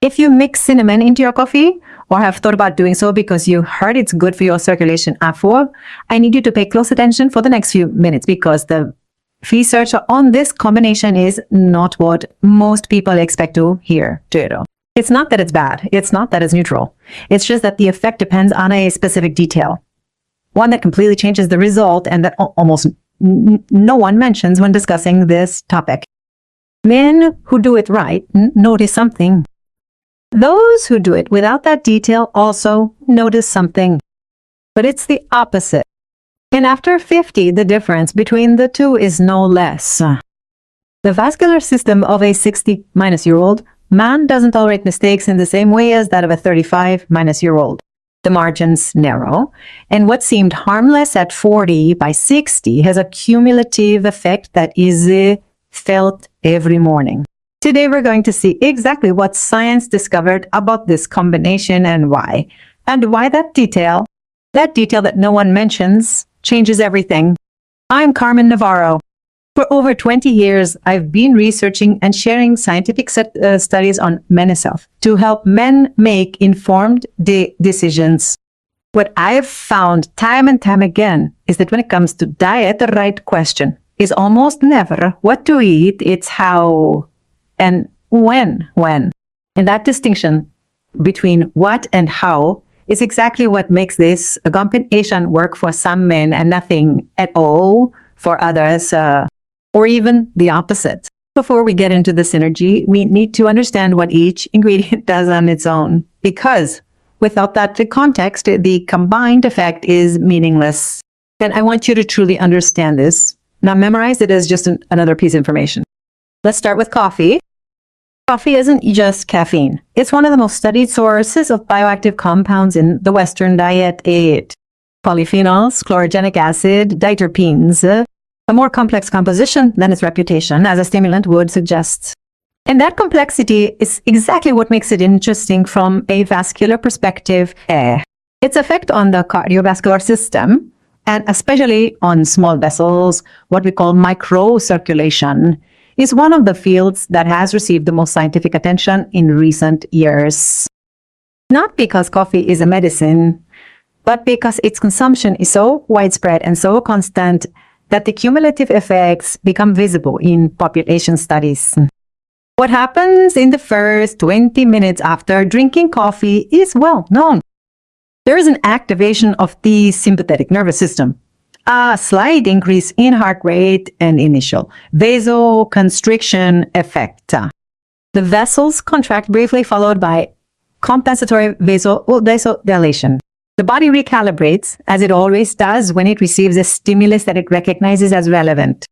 If you mix cinnamon into your coffee, or have thought about doing so because you heard it's good for your circulation after, I need you to pay close attention for the next few minutes, because the research on this combination is not what most people expect to hear. It's not that it's bad. It's not that it's neutral. It's just that the effect depends on a specific detail, one that completely changes the result and that almost no one mentions when discussing this topic. Men who do it right notice something. Those who do it without that detail also notice something. But it's the opposite. And after 50, the difference between the two is no less. The vascular system of a 60-year-old man doesn't tolerate mistakes in the same way as that of a 35-year-old. The margins narrow, and what seemed harmless at 40 by 60 has a cumulative effect that is felt every morning. Today we're going to see exactly what science discovered about this combination and why that detail that no one mentions, changes everything. I'm Carmen Navarro. For over 20 years, I've been researching and sharing scientific studies on men's health to help men make informed decisions. What I've found time and time again is that when it comes to diet, the right question is almost never what to eat, it's how and when. And that distinction between what and how is exactly what makes this combination work for some men and nothing at all for others, or even the opposite. Before we get into the synergy, we need to understand what each ingredient does on its own, because without that context, the combined effect is meaningless. And I want you to truly understand this. Not memorize it as just another piece of information. Let's start with coffee. Coffee isn't just caffeine. It's one of the most studied sources of bioactive compounds in the Western diet. Polyphenols, chlorogenic acid, diterpenes, a more complex composition than its reputation as a stimulant would suggest. And that complexity is exactly what makes it interesting from a vascular perspective. Its effect on the cardiovascular system, and especially on small vessels, what we call microcirculation, is one of the fields that has received the most scientific attention in recent years. Not because coffee is a medicine, but because its consumption is so widespread and so constant that the cumulative effects become visible in population studies. What happens in the first 20 minutes after drinking coffee is well known. There is an activation of the sympathetic nervous system, a slight increase in heart rate, and initial vasoconstriction effect. The vessels contract briefly, followed by compensatory vasodilation. The body recalibrates, as it always does when it receives a stimulus that it recognizes as relevant.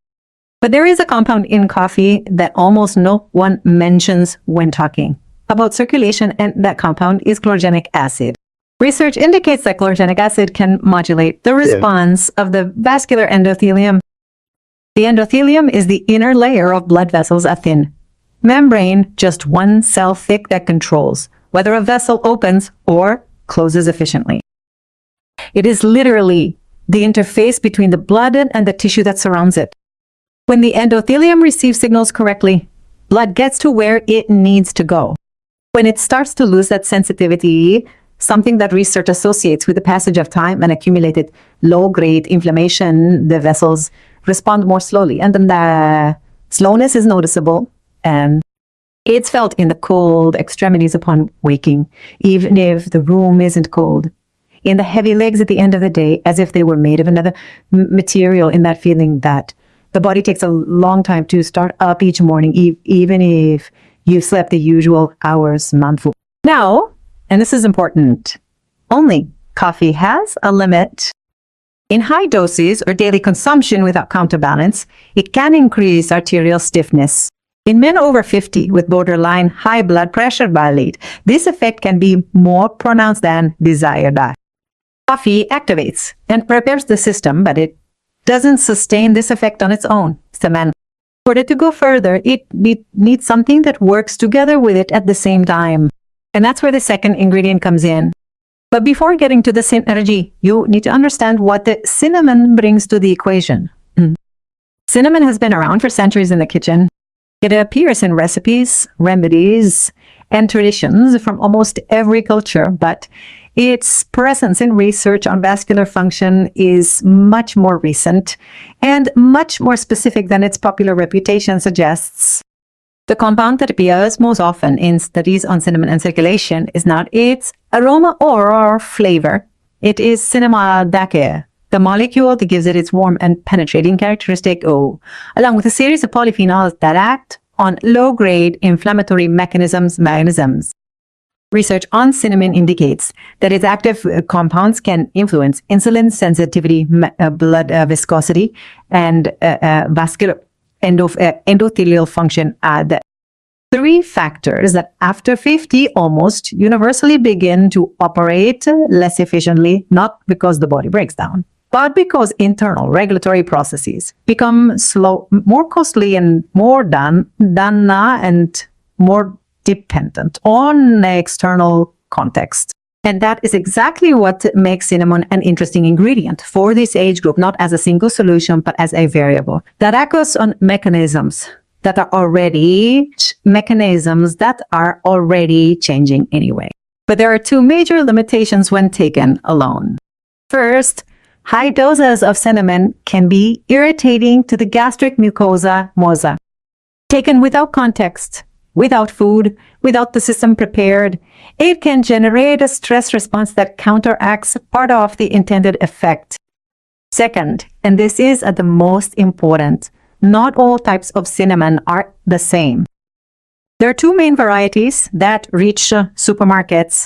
But there is a compound in coffee that almost no one mentions when talking about circulation, and that compound is chlorogenic acid. Research indicates that chlorogenic acid can modulate the response of the vascular endothelium. The endothelium is the inner layer of blood vessels, a thin membrane just one cell thick that controls whether a vessel opens or closes efficiently. It is literally the interface between the blood and the tissue that surrounds it. When the endothelium receives signals correctly, blood gets to where it needs to go. When it starts to lose that sensitivity, something that research associates with the passage of time and accumulated low-grade inflammation, the vessels respond more slowly. And then the slowness is noticeable, and it's felt in the cold extremities upon waking, even if the room isn't cold. In the heavy legs at the end of the day, as if they were made of another material, in that feeling that the body takes a long time to start up each morning, even if you've slept the usual hours monthful. Now, and this is important, only coffee has a limit. In high doses or daily consumption without counterbalance, it can increase arterial stiffness. In men over 50 with borderline high blood pressure valid, this effect can be more pronounced than desired. Coffee activates and prepares the system, but it doesn't sustain this effect on its own. For it to go further, it needs something that works together with it at the same time. And that's where the second ingredient comes in. But before getting to the synergy, you need to understand what the cinnamon brings to the equation. Cinnamon has been around for centuries in the kitchen. It appears in recipes, remedies, and traditions from almost every culture, but its presence in research on vascular function is much more recent and much more specific than its popular reputation suggests. The compound that appears most often in studies on cinnamon and circulation is not its aroma or flavor. It is cinnamaldehyd, the molecule that gives it its warm and penetrating characteristic O, along with a series of polyphenols that act on low-grade inflammatory mechanisms. Research on cinnamon indicates that its active compounds can influence insulin sensitivity, blood viscosity, and vascular endothelial function. Are three factors that after 50 almost universally begin to operate less efficiently, not because the body breaks down, but because internal regulatory processes become slow, more costly, and more done and more dependent on external context. And that is exactly what makes cinnamon an interesting ingredient for this age group, not as a single solution, but as a variable that acts on mechanisms that are already changing anyway. But there are two major limitations when taken alone. First, high doses of cinnamon can be irritating to the gastric mucosa. Taken without context, without food, without the system prepared, it can generate a stress response that counteracts part of the intended effect. Second, and this is the most important, not all types of cinnamon are the same. There are two main varieties that reach supermarkets: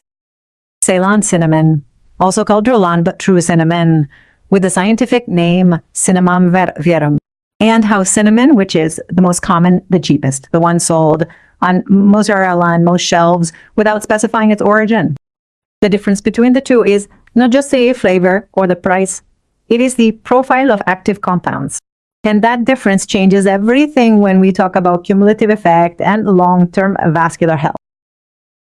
Ceylon cinnamon, also called Roland but true cinnamon, with the scientific name Cinnamon verum, and house cinnamon, which is the most common, the cheapest, the one sold on mozzarella and most shelves without specifying its origin. The difference between the two is not just the flavor or the price, it is the profile of active compounds. And that difference changes everything when we talk about cumulative effect and long-term vascular health.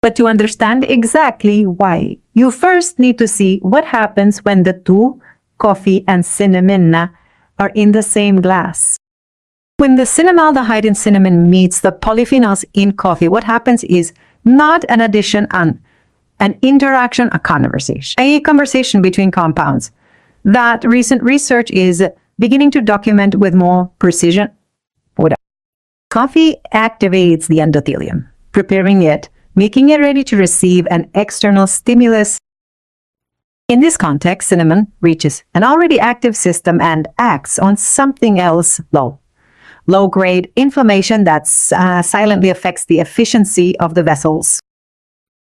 But to understand exactly why, you first need to see what happens when the two, coffee and cinnamon, are in the same glass. When the cinnamaldehyd in cinnamon meets the polyphenols in coffee, what happens is not an addition, an interaction, a conversation between compounds. That recent research is beginning to document with more precision. Coffee activates the endothelium, preparing it, making it ready to receive an external stimulus. In this context, cinnamon reaches an already active system and acts on something else low-grade inflammation that silently affects the efficiency of the vessels.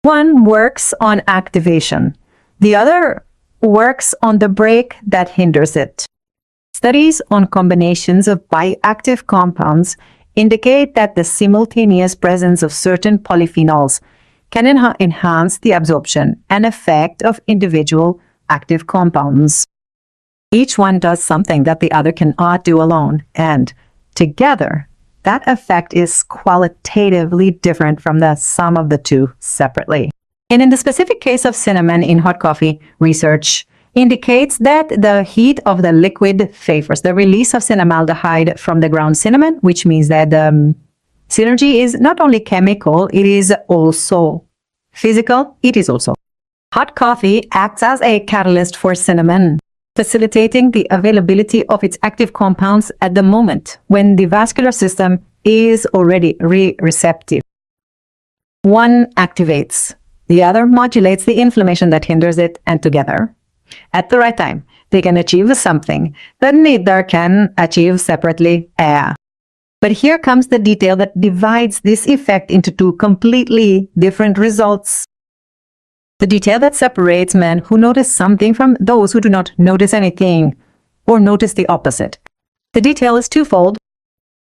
One works on activation. The other works on the brake that hinders it. Studies on combinations of bioactive compounds indicate that the simultaneous presence of certain polyphenols can enhance the absorption and effect of individual active compounds. Each one does something that the other cannot do alone, and together, that effect is qualitatively different from the sum of the two separately. And in the specific case of cinnamon in hot coffee, research indicates that the heat of the liquid favors the release of cinnamaldehyd from the ground cinnamon, which means that the synergy is not only chemical, it is also physical. Hot coffee acts as a catalyst for cinnamon, facilitating the availability of its active compounds at the moment when the vascular system is already receptive. One activates, the other modulates the inflammation that hinders it, and together, at the right time, they can achieve something that neither can achieve separately. But here comes the detail that divides this effect into two completely different results. The detail that separates men who notice something from those who do not notice anything, or notice the opposite. The detail is twofold.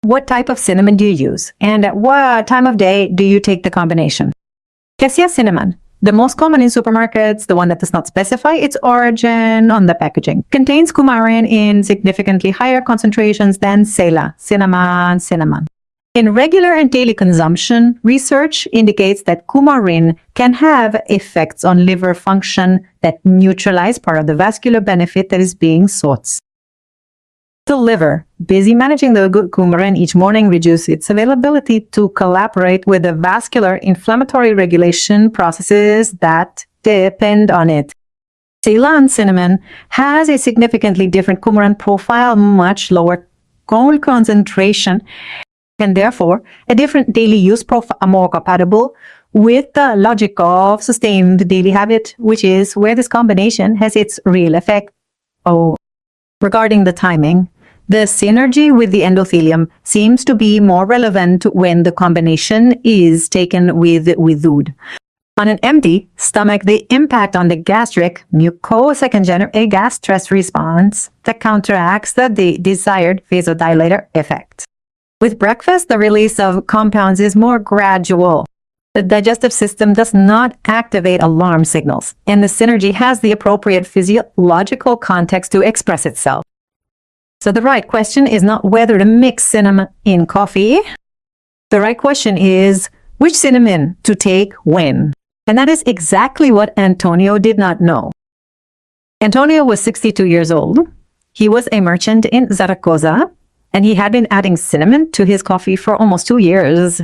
What type of cinnamon do you use? And at what time of day do you take the combination? Cassia cinnamon, the most common in supermarkets, the one that does not specify its origin on the packaging, contains coumarin in significantly higher concentrations than Ceylon cinnamon. In regular and daily consumption, research indicates that coumarin can have effects on liver function that neutralize part of the vascular benefit that is being sought. The liver, busy managing the good coumarin each morning, reduces its availability to collaborate with the vascular inflammatory regulation processes that depend on it. Ceylon cinnamon has a significantly different coumarin profile, much lower coal concentration, and therefore a different daily use profile, more compatible with the logic of sustained daily habit, which is where this combination has its real effect. Regarding the timing, the synergy with the endothelium seems to be more relevant when the combination is taken with food. On an empty stomach, the impact on the gastric mucosa can generate a gas stress response that counteracts the desired vasodilator effect. With breakfast, the release of compounds is more gradual. The digestive system does not activate alarm signals, and the synergy has the appropriate physiological context to express itself. So the right question is not whether to mix cinnamon in coffee. The right question is which cinnamon to take when. And that is exactly what Antonio did not know. Antonio was 62 years old. He was a merchant in Zaragoza, and he had been adding cinnamon to his coffee for almost 2 years.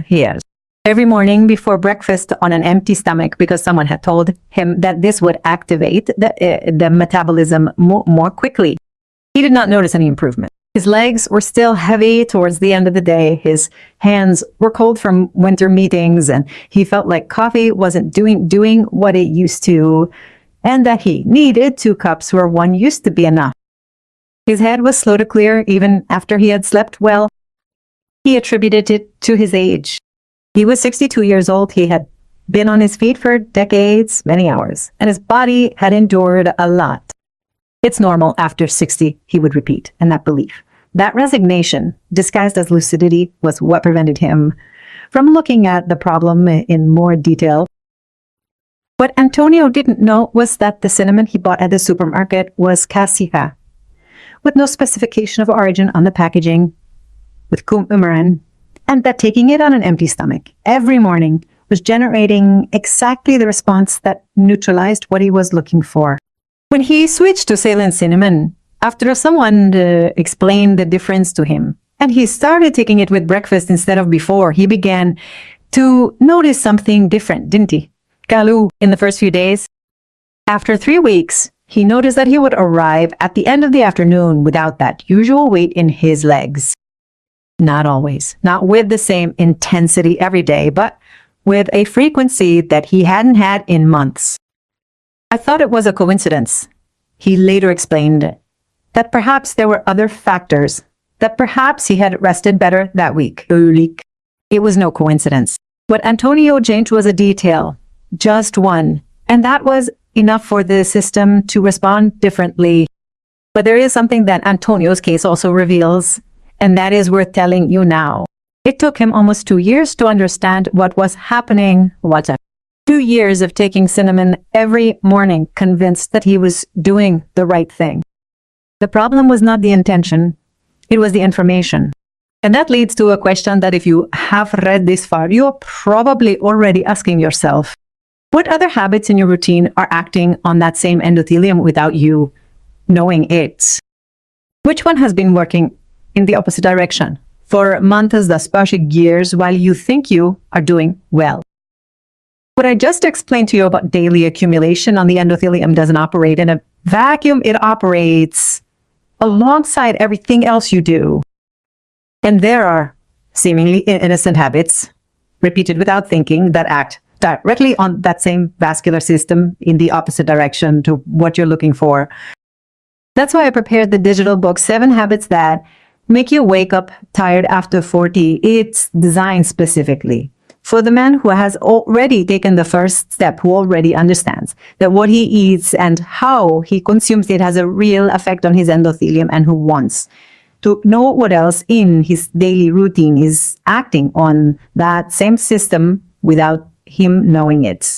Every morning before breakfast on an empty stomach, because someone had told him that this would activate the metabolism more quickly. He did not notice any improvement. His legs were still heavy towards the end of the day. His hands were cold from winter meetings, and he felt like coffee wasn't doing what it used to, and that he needed 2 cups where 1 used to be enough. His head was slow to clear even after he had slept well. He attributed it to his age. He was 62 years old. He had been on his feet for decades, many hours, and his body had endured a lot. It's normal after 60, he would repeat, and that belief. That resignation, disguised as lucidity, was what prevented him from looking at the problem in more detail. What Antonio didn't know was that the cinnamon he bought at the supermarket was cassia, with no specification of origin on the packaging, with coumarin, and that taking it on an empty stomach every morning was generating exactly the response that neutralized what he was looking for. When he switched to Ceylon cinnamon, after someone explained the difference to him, and he started taking it with breakfast instead of before, he began to notice something different, didn't he? Kalu, in the first few days. After 3 weeks, he noticed that he would arrive at the end of the afternoon without that usual weight in his legs. Not always, not with the same intensity every day, but with a frequency that he hadn't had in months. I thought it was a coincidence. He later explained that perhaps there were other factors, that perhaps he had rested better that week. It was no coincidence. What Antonio changed was a detail, just one, and that was enough for the system to respond differently. But there is something that Antonio's case also reveals, and that is worth telling you now. It took him almost 2 years to understand what was happening. 2 years of taking cinnamon every morning, convinced that he was doing the right thing. The problem was not the intention, it was the information. And that leads to a question that if you have read this far, you're probably already asking yourself, what other habits in your routine are acting on that same endothelium without you knowing it? Which one has been working in the opposite direction for months, thus pushing years, while you think you are doing well? What I just explained to you about daily accumulation on the endothelium doesn't operate in a vacuum. It operates alongside everything else you do. And there are seemingly innocent habits, repeated without thinking, that act directly on that same vascular system in the opposite direction to what you're looking for. That's why I prepared the digital book, 7 Habits That Make You Wake Up Tired After 40. It's designed specifically for the man who has already taken the first step, who already understands that what he eats and how he consumes it has a real effect on his endothelium, and who wants to know what else in his daily routine is acting on that same system without him knowing it.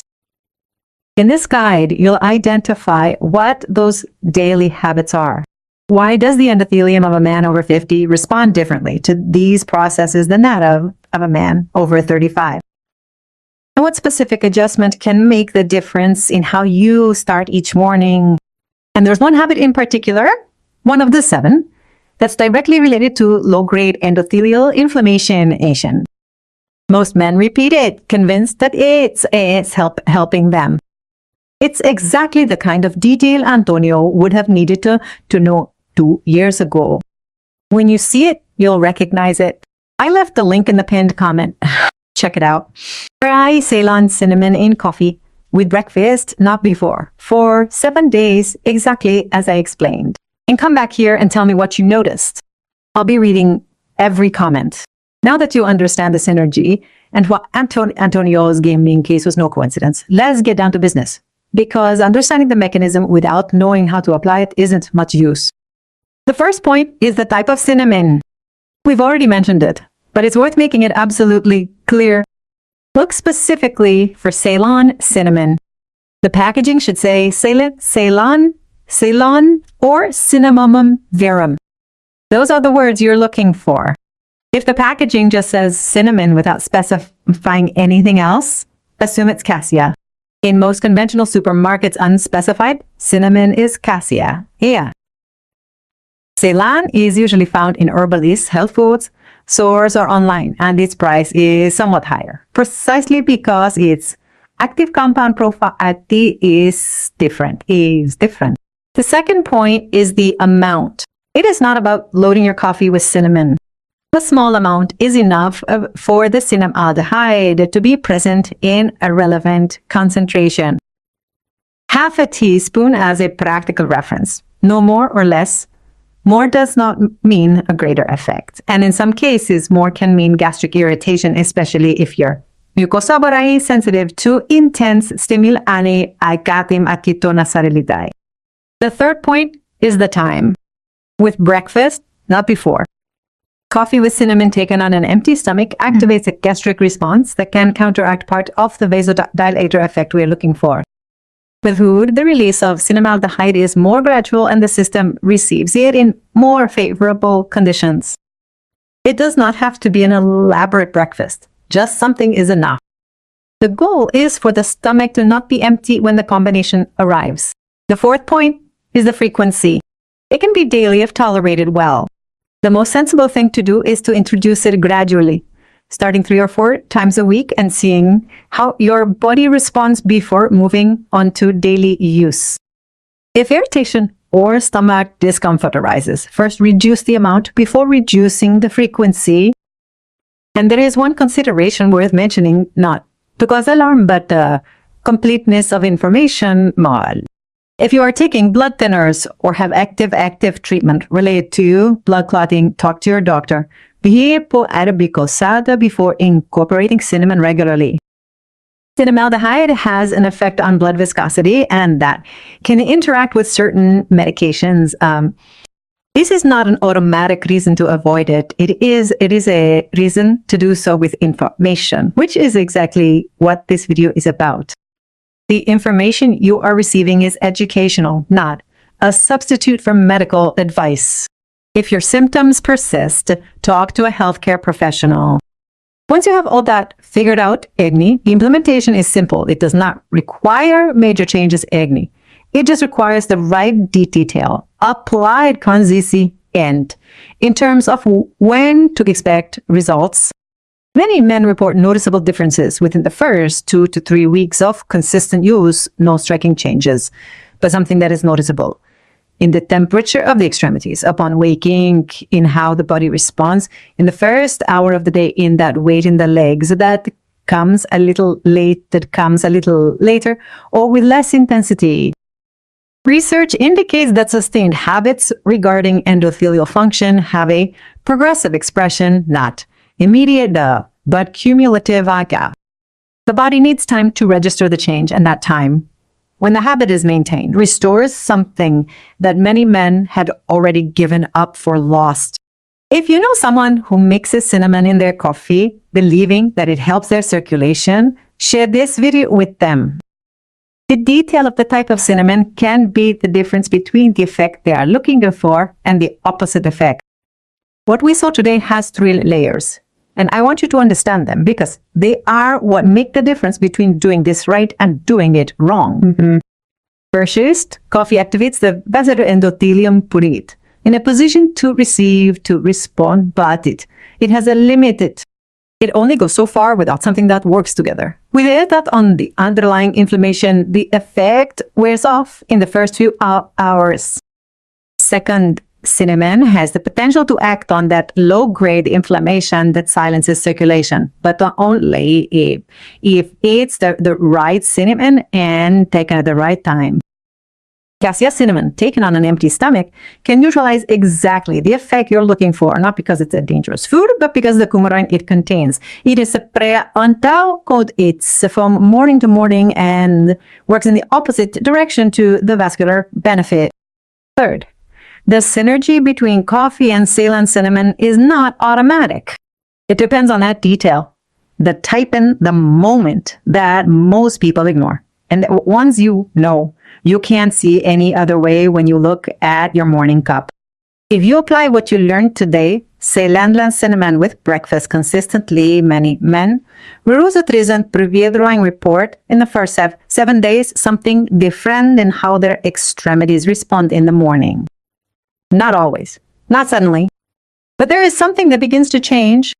In this guide, you'll identify what those daily habits are. Why does the endothelium of a man over 50 respond differently to these processes than that of a man over 35? And what specific adjustment can make the difference in how you start each morning? And there's one habit in particular, one of the 7, that's directly related to low-grade endothelial inflammation. Most men repeat it, convinced that it's helping them. It's exactly the kind of detail Antonio would have needed to know 2 years ago. When you see it, you'll recognize it. I left the link in the pinned comment. Check it out. Try Ceylon cinnamon in coffee with breakfast, not before, for 7 days, exactly as I explained. And come back here and tell me what you noticed. I'll be reading every comment. Now that you understand the synergy and what Antonio's gaming case was no coincidence, let's get down to business. Because understanding the mechanism without knowing how to apply it isn't much use. The first point is the type of cinnamon. We've already mentioned it, but it's worth making it absolutely clear. Look specifically for Ceylon cinnamon. The packaging should say Ceylon, or Cinnamomum verum. Those are the words you're looking for. If the packaging just says cinnamon without specifying anything else, assume it's cassia. In most conventional supermarkets unspecified, cinnamon is cassia. Yeah. Ceylon is usually found in herbalists, health foods, stores, or online, and its price is somewhat higher, precisely because its active compound profile is different. The second point is the amount. It is not about loading your coffee with cinnamon. A small amount is enough for the cinnamaldehyde to be present in a relevant concentration. Half a teaspoon as a practical reference, no more or less. More does not mean a greater effect. And in some cases, more can mean gastric irritation, especially if you're mucosa sensitive to intense stimuli aikatim akitonasarilidai. The third point is the time. With breakfast, not before. Coffee with cinnamon taken on an empty stomach activates a gastric response that can counteract part of the vasodilator effect we're looking for. With food, the release of cinnamaldehyde is more gradual and the system receives it in more favorable conditions. It does not have to be an elaborate breakfast. Just something is enough. The goal is for the stomach to not be empty when the combination arrives. The fourth point is the frequency. It can be daily if tolerated well. The most sensible thing to do is to introduce it gradually, starting 3 or 4 times a week and seeing how your body responds before moving on to daily use. If irritation or stomach discomfort arises, first reduce the amount before reducing the frequency. And there is one consideration worth mentioning, not to cause alarm, but completeness of information. If you are taking blood thinners or have active treatment related to blood clotting, talk to your doctor. Be arbicosada before incorporating cinnamon regularly. Cinnamaldehyde has an effect on blood viscosity and that can interact with certain medications. This is not an automatic reason to avoid it. It is a reason to do so with information, which is exactly what this video is about. The information you are receiving is educational, not a substitute for medical advice. If your symptoms persist, talk to a healthcare professional. Once you have all that figured out, the implementation is simple. It does not require major changes, It just requires the right detail, applied consistent in terms of when to expect results. Many men report noticeable differences within the first 2 to 3 weeks of consistent use, no striking changes, but something that is noticeable. In the temperature of the extremities, upon waking, in how the body responds, in the first hour of the day, in that weight in the legs that comes a little later, or with less intensity. Research indicates that sustained habits regarding endothelial function have a progressive expression, not immediate, but cumulative. The body needs time to register the change, and that time, when the habit is maintained, restores something that many men had already given up for lost. If you know someone who mixes cinnamon in their coffee, believing that it helps their circulation, share this video with them. The detail of the type of cinnamon can be the difference between the effect they are looking for and the opposite effect. What we saw today has 3 layers, and I want you to understand them because they are what make the difference between doing this right and doing it wrong. First, coffee activates the vasoendothelium purite, in a position to receive, to respond, but it has a limited. It only goes so far without something that works together. With it, that on the underlying inflammation, the effect wears off in the first few hours. Second, cinnamon has the potential to act on that low-grade inflammation that silences circulation, but only if it's the right cinnamon and taken at the right time. Cassia cinnamon, taken on an empty stomach, can neutralize exactly the effect you're looking for, not because it's a dangerous food, but because the coumarin it contains. It is a pre-antagonistic. It's from morning to morning and works in the opposite direction to the vascular benefit. Third, the synergy between coffee and Ceylon cinnamon is not automatic. It depends on that detail, the type and the moment that most people ignore. And once you know, you can't see any other way when you look at your morning cup. If you apply what you learned today, Ceylon cinnamon with breakfast consistently, many men present previewing report in the first 7 days something different in how their extremities respond in the morning. Not always, not suddenly, but there is something that begins to change.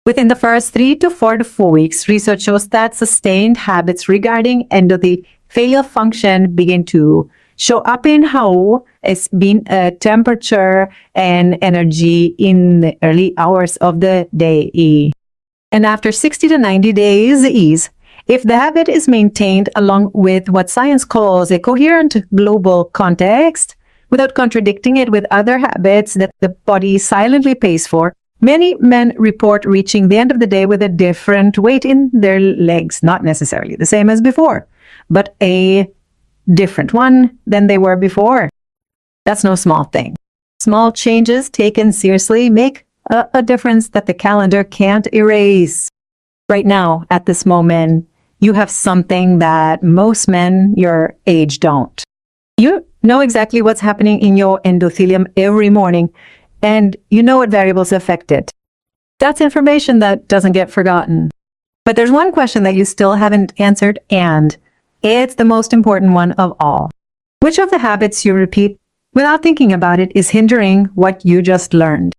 Within the first 3 to 4 weeks, research shows that sustained habits regarding endothelial function begin to show up in how it's been temperature and energy in the early hours of the day. And after 60 to 90 days, if the habit is maintained along with what science calls a coherent global context, without contradicting it with other habits that the body silently pays for, many men report reaching the end of the day with a different weight in their legs, not necessarily the same as before, but a different one than they were before. That's no small thing. Small changes taken seriously make a difference that the calendar can't erase. Right now, at this moment, you have something that most men your age don't. You know exactly what's happening in your endothelium every morning, and you know what variables affect it. That's information that doesn't get forgotten. But there's one question that you still haven't answered, and it's the most important one of all. Which of the habits you repeat without thinking about it is hindering what you just learned?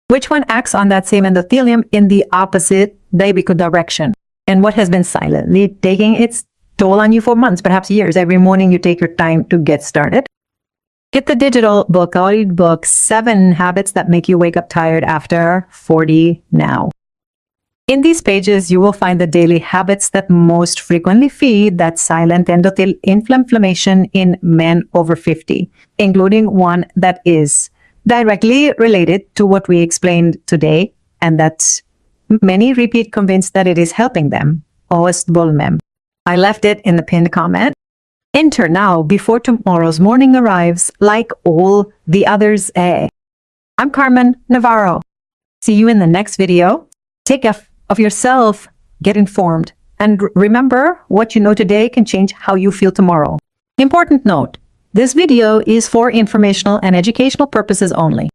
Which one acts on that same endothelium in the opposite direction? And what has been silently taking its toll on you for months, perhaps years? Every morning you take your time to get started. Get the digital book, audiobook, 7 Habits That Make You Wake Up Tired After 40 Now. In these pages, you will find the daily habits that most frequently feed that silent endothelial inflammation in men over 50, including one that is directly related to what we explained today, and that many repeat convinced that it is helping them. Oostbolmem. I left it in the pinned comment. Enter now before tomorrow's morning arrives like all the others. I'm Carmen Navarro. See you in the next video. Take care of yourself, get informed, and remember what you know today can change how you feel tomorrow. Important note, this video is for informational and educational purposes only.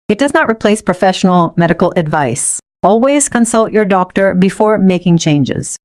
It does not replace professional medical advice. Always consult your doctor before making changes.